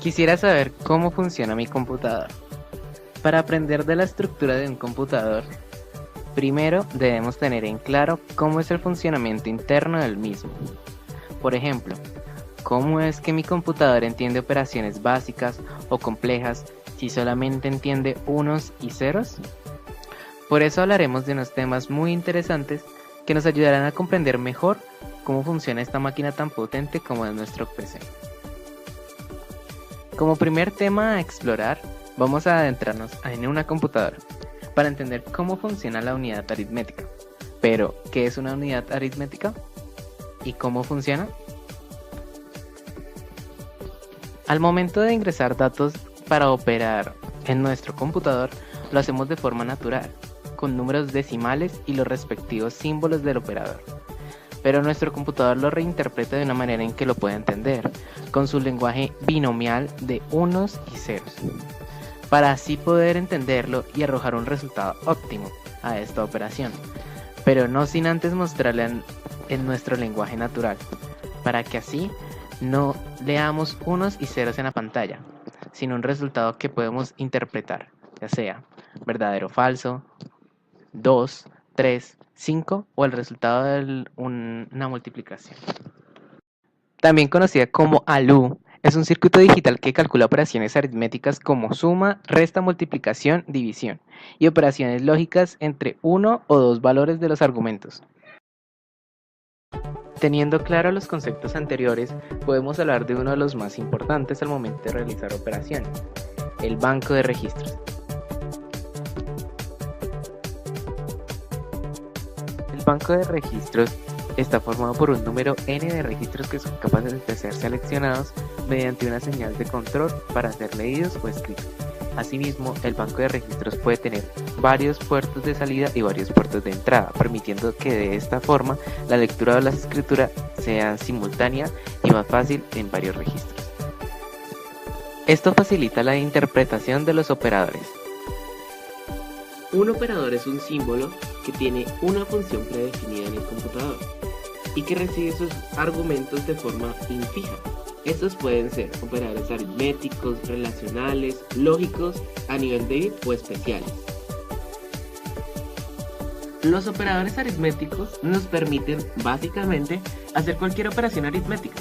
Quisiera saber cómo funciona mi computador. Para aprender de la estructura de un computador, primero debemos tener en claro cómo es el funcionamiento interno del mismo. Por ejemplo, ¿cómo es que mi computador entiende operaciones básicas o complejas si solamente entiende unos y ceros? Por eso hablaremos de unos temas muy interesantes que nos ayudarán a comprender mejor cómo funciona esta máquina tan potente como es nuestro PC. Como primer tema a explorar, vamos a adentrarnos en una computadora para entender cómo funciona la unidad aritmética. Pero, ¿qué es una unidad aritmética? ¿Y cómo funciona? Al momento de ingresar datos para operar en nuestro computador, lo hacemos de forma natural, con números decimales y los respectivos símbolos del operador. Pero nuestro computador lo reinterpreta de una manera en que lo pueda entender, con su lenguaje binomial de unos y ceros, para así poder entenderlo y arrojar un resultado óptimo a esta operación, pero no sin antes mostrarla en nuestro lenguaje natural, para que así no leamos unos y ceros en la pantalla, sino un resultado que podemos interpretar, ya sea verdadero o falso, 2, 3, 5 o el resultado de una multiplicación. También conocida como ALU, es un circuito digital que calcula operaciones aritméticas como suma, resta, multiplicación, división y operaciones lógicas entre uno o dos valores de los argumentos. Teniendo claro los conceptos anteriores, podemos hablar de uno de los más importantes al momento de realizar operaciones, el banco de registros. El banco de registros está formado por un número n de registros que son capaces de ser seleccionados mediante una señal de control para ser leídos o escritos. Asimismo, el banco de registros puede tener varios puertos de salida y varios puertos de entrada, permitiendo que de esta forma la lectura o la escritura sea simultánea y más fácil en varios registros. Esto facilita la interpretación de los operadores. Un operador es un símbolo que tiene una función predefinida en el computador y que recibe sus argumentos de forma infija. Estos pueden ser operadores aritméticos, relacionales, lógicos, a nivel de bit o especiales. Los operadores aritméticos nos permiten básicamente hacer cualquier operación aritmética.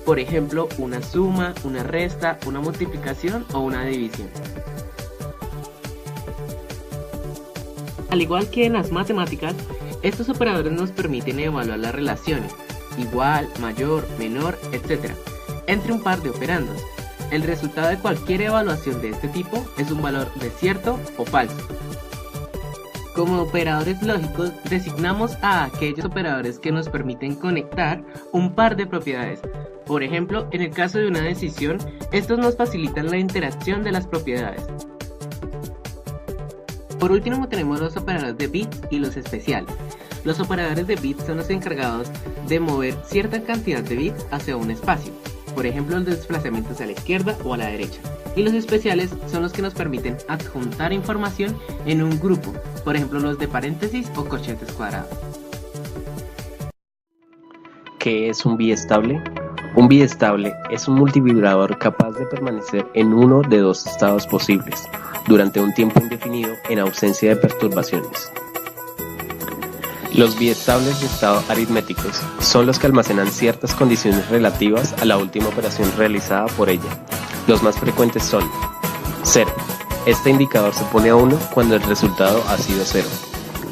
Por ejemplo, una suma, una resta, una multiplicación o una división. Al igual que en las matemáticas, estos operadores nos permiten evaluar las relaciones, igual, mayor, menor, etc., entre un par de operandos. El resultado de cualquier evaluación de este tipo es un valor de cierto o falso. Como operadores lógicos, designamos a aquellos operadores que nos permiten conectar un par de propiedades. Por ejemplo, en el caso de una decisión, estos nos facilitan la interacción de las propiedades. Por último tenemos los operadores de bits y los especiales. Los operadores de bits son los encargados de mover cierta cantidad de bits hacia un espacio, por ejemplo los desplazamientos a la izquierda o a la derecha. Y los especiales son los que nos permiten adjuntar información en un grupo, por ejemplo los de paréntesis o corchetes cuadrados. ¿Qué es un biestable? Un biestable es un multivibrador capaz de permanecer en uno de dos estados posibles durante un tiempo indefinido en ausencia de perturbaciones. Los biestables de estado aritméticos son los que almacenan ciertas condiciones relativas a la última operación realizada por ella. Los más frecuentes son 0. Este indicador se pone a 1 cuando el resultado ha sido 0.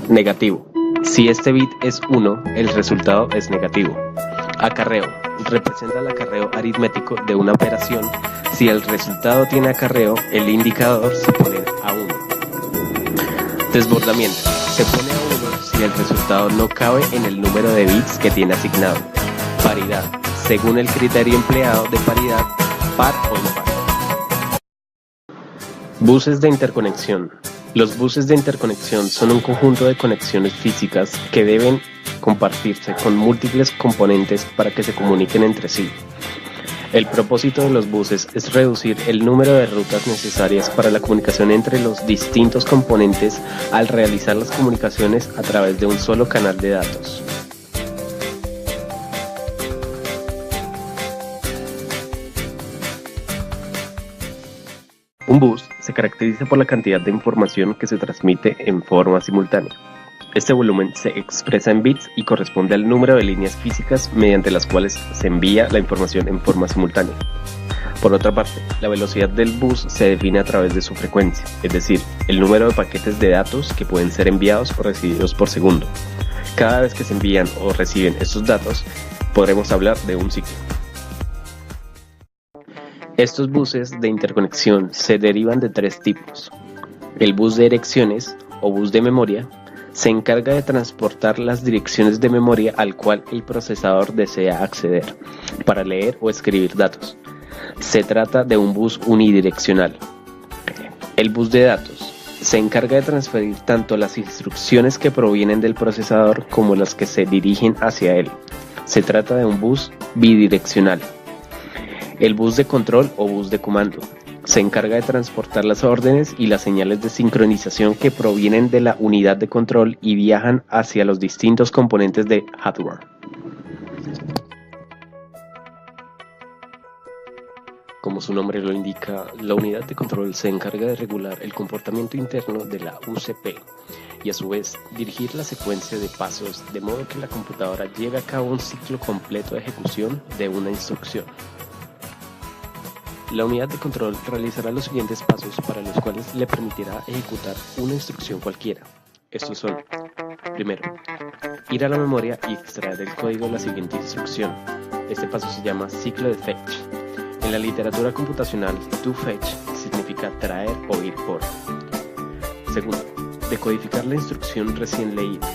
Negativo. Si este bit es 1, el resultado es negativo. Acarreo. Representa el acarreo aritmético de una operación. Si el resultado tiene acarreo, el indicador se pone a 1. Desbordamiento. Se pone a 1 si el resultado no cabe en el número de bits que tiene asignado. Paridad. Según el criterio empleado de paridad, par o impar. Buses de interconexión. Los buses de interconexión son un conjunto de conexiones físicas que deben compartirse con múltiples componentes para que se comuniquen entre sí. El propósito de los buses es reducir el número de rutas necesarias para la comunicación entre los distintos componentes al realizar las comunicaciones a través de un solo canal de datos. Un bus se caracteriza por la cantidad de información que se transmite en forma simultánea. Este volumen se expresa en bits y corresponde al número de líneas físicas mediante las cuales se envía la información en forma simultánea. Por otra parte, la velocidad del bus se define a través de su frecuencia, es decir, el número de paquetes de datos que pueden ser enviados o recibidos por segundo. Cada vez que se envían o reciben estos datos, podremos hablar de un ciclo. Estos buses de interconexión se derivan de tres tipos. El bus de direcciones o bus de memoria se encarga de transportar las direcciones de memoria al cual el procesador desea acceder para leer o escribir datos. Se trata de un bus unidireccional. El bus de datos se encarga de transferir tanto las instrucciones que provienen del procesador como las que se dirigen hacia él. Se trata de un bus bidireccional. El bus de control o bus de comando se encarga de transportar las órdenes y las señales de sincronización que provienen de la unidad de control y viajan hacia los distintos componentes de hardware. Como su nombre lo indica, la unidad de control se encarga de regular el comportamiento interno de la UCP y a su vez dirigir la secuencia de pasos de modo que la computadora lleve a cabo un ciclo completo de ejecución de una instrucción. La unidad de control realizará los siguientes pasos para los cuales le permitirá ejecutar una instrucción cualquiera. Estos son: primero, ir a la memoria y extraer el código de la siguiente instrucción. Este paso se llama ciclo de fetch. En la literatura computacional, to fetch significa traer o ir por. Segundo, decodificar la instrucción recién leída.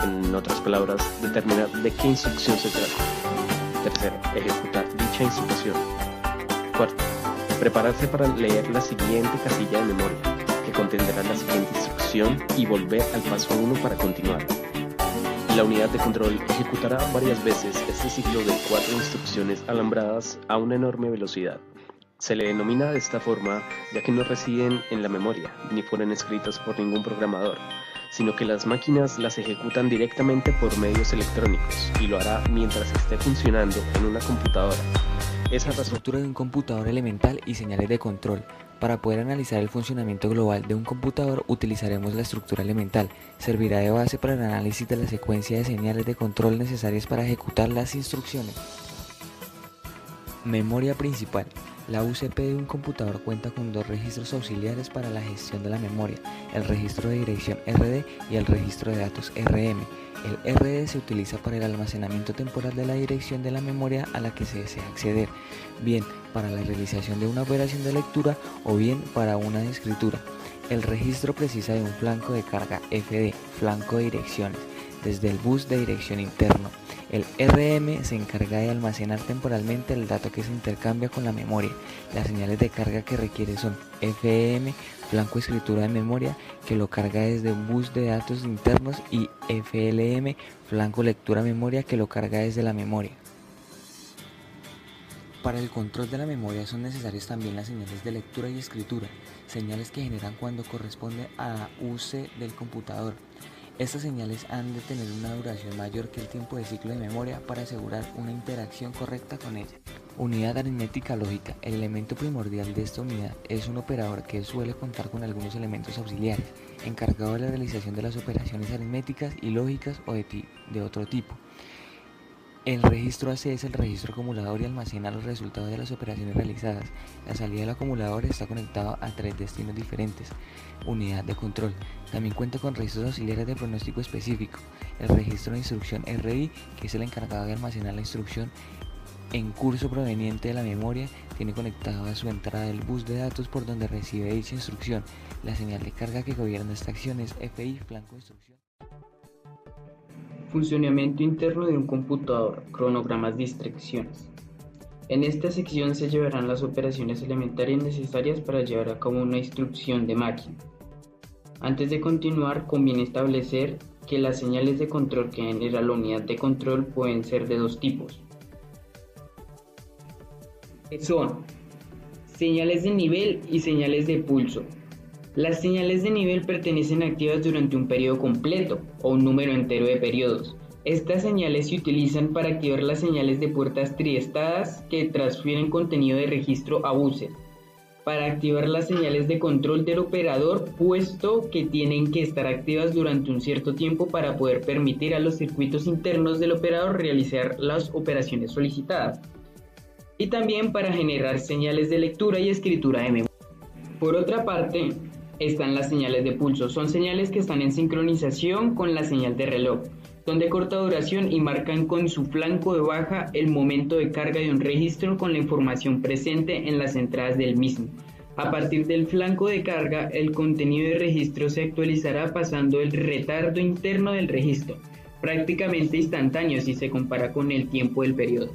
En otras palabras, determinar de qué instrucción se trata. Tercero, ejecutar dicha instrucción. Cuarto, prepararse para leer la siguiente casilla de memoria, que contendrá la siguiente instrucción, y volver al paso 1 para continuar. La unidad de control ejecutará varias veces este ciclo de 4 instrucciones alambradas a una enorme velocidad. Se le denomina de esta forma ya que no residen en la memoria, ni fueron escritas por ningún programador, sino que las máquinas las ejecutan directamente por medios electrónicos, y lo hará mientras esté funcionando en una computadora. Esa es la estructura de un computador elemental y señales de control. Para poder analizar el funcionamiento global de un computador utilizaremos la estructura elemental. Servirá de base para el análisis de la secuencia de señales de control necesarias para ejecutar las instrucciones. Memoria principal. La UCP de un computador cuenta con dos registros auxiliares para la gestión de la memoria, el registro de dirección RD y el registro de datos RM. El RD se utiliza para el almacenamiento temporal de la dirección de la memoria a la que se desea acceder, bien para la realización de una operación de lectura o bien para una de escritura. El registro precisa de un flanco de carga FD, flanco de direcciones, desde el bus de dirección interno. El RM se encarga de almacenar temporalmente el dato que se intercambia con la memoria. Las señales de carga que requiere son FEM, flanco escritura de memoria, que lo carga desde un bus de datos internos, y FLM, flanco lectura memoria, que lo carga desde la memoria. Para el control de la memoria son necesarias también las señales de lectura y escritura, señales que generan cuando corresponde a la UC del computador. Estas señales han de tener una duración mayor que el tiempo de ciclo de memoria para asegurar una interacción correcta con ella. Unidad aritmética lógica. El elemento primordial de esta unidad es un operador que suele contar con algunos elementos auxiliares, encargado de la realización de las operaciones aritméticas y lógicas o de otro tipo. El registro AC es el registro acumulador y almacena los resultados de las operaciones realizadas. La salida del acumulador está conectada a 3 destinos diferentes. Unidad de control. También cuenta con registros auxiliares de pronóstico específico. El registro de instrucción RI, que es el encargado de almacenar la instrucción en curso proveniente de la memoria, tiene conectado a su entrada el bus de datos por donde recibe dicha instrucción. La señal de carga que gobierna esta acción es FI, flanco de instrucción. Funcionamiento interno de un computador, cronogramas de instrucciones. En esta sección se llevarán las operaciones elementarias necesarias para llevar a cabo una instrucción de máquina. Antes de continuar, conviene establecer que las señales de control que genera la unidad de control pueden ser de dos tipos. Son señales de nivel y señales de pulso. Las señales de nivel pertenecen activas durante un periodo completo o un número entero de periodos. Estas señales se utilizan para activar las señales de puertas triestadas que transfieren contenido de registro a buses. para activar las señales de control del operador, puesto que tienen que estar activas durante un cierto tiempo para poder permitir a los circuitos internos del operador realizar las operaciones solicitadas. Y también para generar señales de lectura y escritura de memoria. Por otra parte, están las señales de pulso. Son señales que están en sincronización con la señal de reloj. Son de corta duración y marcan con su flanco de baja el momento de carga de un registro con la información presente en las entradas del mismo. A partir del flanco de carga, el contenido de registro se actualizará pasando el retardo interno del registro, prácticamente instantáneo si se compara con el tiempo del periodo.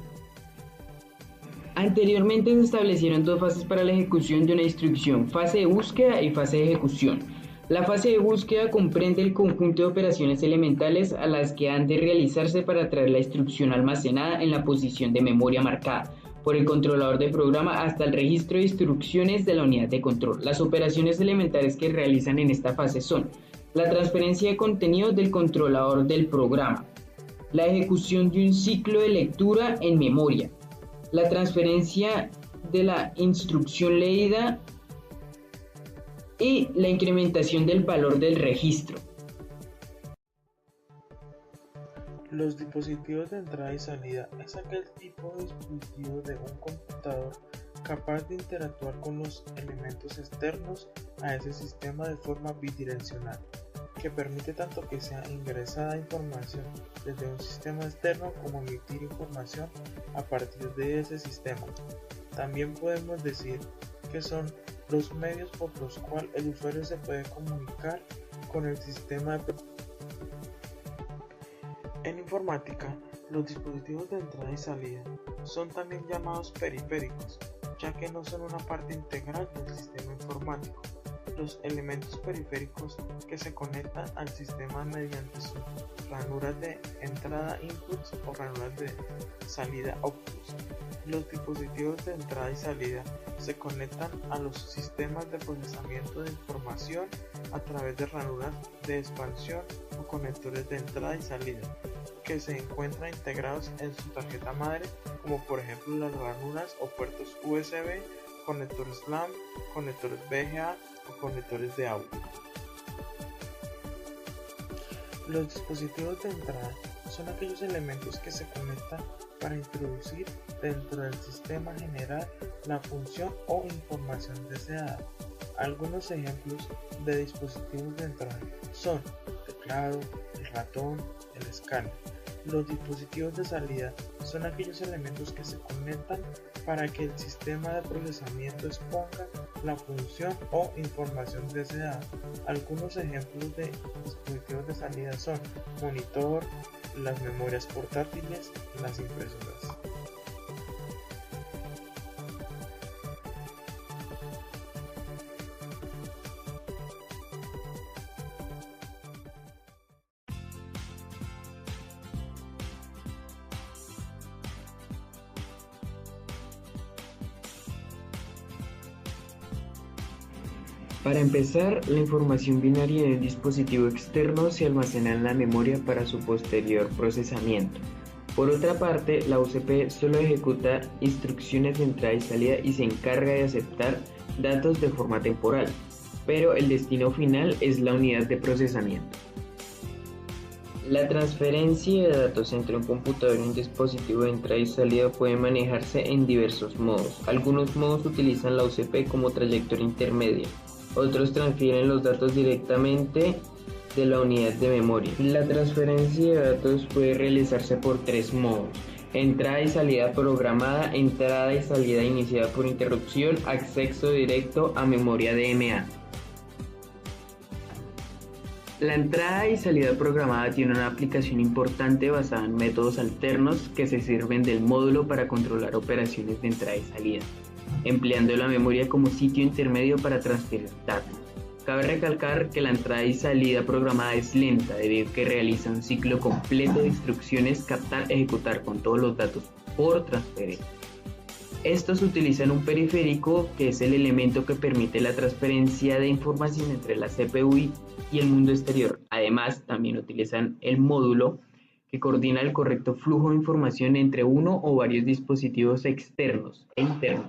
Anteriormente se establecieron dos fases para la ejecución de una instrucción, fase de búsqueda y fase de ejecución. La fase de búsqueda comprende el conjunto de operaciones elementales a las que han de realizarse para traer la instrucción almacenada en la posición de memoria marcada por el controlador de programa hasta el registro de instrucciones de la unidad de control. Las operaciones elementales que realizan en esta fase son la transferencia de contenido del controlador del programa, la ejecución de un ciclo de lectura en memoria, la transferencia de la instrucción leída y la incrementación del valor del registro. Los dispositivos de entrada y salida es aquel tipo de dispositivo de un computador capaz de interactuar con los elementos externos a ese sistema de forma bidireccional, que permite tanto que sea ingresada información desde un sistema externo como emitir información a partir de ese sistema. También podemos decir que son los medios por los cuales el usuario se puede comunicar con el sistema de. En informática, los dispositivos de entrada y salida son también llamados periféricos, ya que no son una parte integral del sistema informático. Los elementos periféricos que se conectan al sistema mediante sus ranuras de entrada inputs o ranuras de salida outputs. Los dispositivos de entrada y salida se conectan a los sistemas de procesamiento de información a través de ranuras de expansión o conectores de entrada y salida que se encuentran integrados en su tarjeta madre, como por ejemplo las ranuras o puertos USB, conectores LAN, conectores VGA o conectores de audio. Los dispositivos de entrada son aquellos elementos que se conectan para introducir dentro del sistema general la función o información deseada. Algunos ejemplos de dispositivos de entrada son el teclado, el ratón, el escáner. Los dispositivos de salida son aquellos elementos que se conectan para que el sistema de procesamiento exponga la función o información deseada. Algunos ejemplos de dispositivos de salida son monitor, las memorias portátiles, las impresoras. Para empezar, la información binaria de un dispositivo externo se almacena en la memoria para su posterior procesamiento. Por otra parte, la UCP solo ejecuta instrucciones de entrada y salida y se encarga de aceptar datos de forma temporal, pero el destino final es la unidad de procesamiento. La transferencia de datos entre un computador y un dispositivo de entrada y salida puede manejarse en diversos modos. Algunos modos utilizan la UCP como trayectoria intermedia. Otros transfieren los datos directamente de la unidad de memoria. La transferencia de datos puede realizarse por tres modos: entrada y salida programada, entrada y salida iniciada por interrupción, acceso directo a memoria DMA. La entrada y salida programada tiene una aplicación importante basada en métodos alternos que se sirven del módulo para controlar operaciones de entrada y salida, empleando la memoria como sitio intermedio para transferir datos. Cabe recalcar que la entrada y salida programada es lenta debido a que realiza un ciclo completo de instrucciones captar, ejecutar con todos los datos por transferencia. Estos utilizan un periférico que es el elemento que permite la transferencia de información entre la CPU y el mundo exterior. Además, también utilizan el módulo que coordina el correcto flujo de información entre uno o varios dispositivos externos e internos.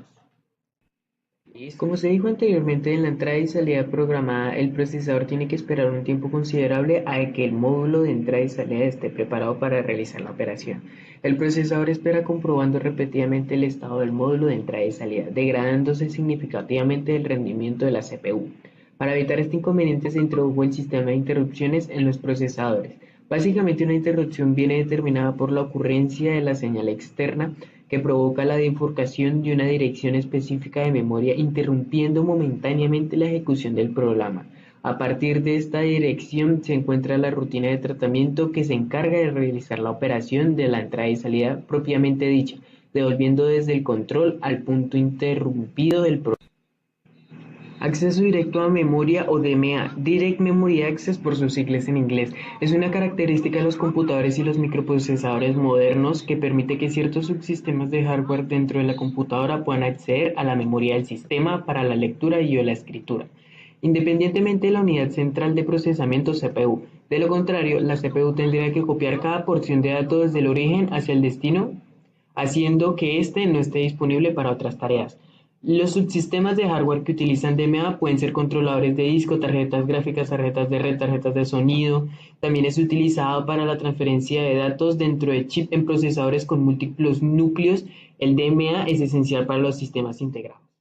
Como se dijo anteriormente, en la entrada y salida programada, el procesador tiene que esperar un tiempo considerable a que el módulo de entrada y salida esté preparado para realizar la operación. El procesador espera comprobando repetidamente el estado del módulo de entrada y salida, degradándose significativamente el rendimiento de la CPU. Para evitar este inconveniente se introdujo el sistema de interrupciones en los procesadores. Básicamente una interrupción viene determinada por la ocurrencia de la señal externa que provoca la bifurcación de una dirección específica de memoria, interrumpiendo momentáneamente la ejecución del programa. A partir de esta dirección se encuentra la rutina de tratamiento que se encarga de realizar la operación de la entrada y salida propiamente dicha, devolviendo desde el control al punto interrumpido del programa. Acceso directo a memoria o DMA, Direct Memory Access por sus siglas en inglés, es una característica de los computadores y los microprocesadores modernos que permite que ciertos subsistemas de hardware dentro de la computadora puedan acceder a la memoria del sistema para la lectura y o la escritura, independientemente de la unidad central de procesamiento CPU. De lo contrario, la CPU tendría que copiar cada porción de datos desde el origen hacia el destino, haciendo que éste no esté disponible para otras tareas. Los subsistemas de hardware que utilizan DMA pueden ser controladores de disco, tarjetas gráficas, tarjetas de red, tarjetas de sonido. También es utilizado para la transferencia de datos dentro de chip en procesadores con múltiples núcleos. El DMA es esencial para los sistemas integrados.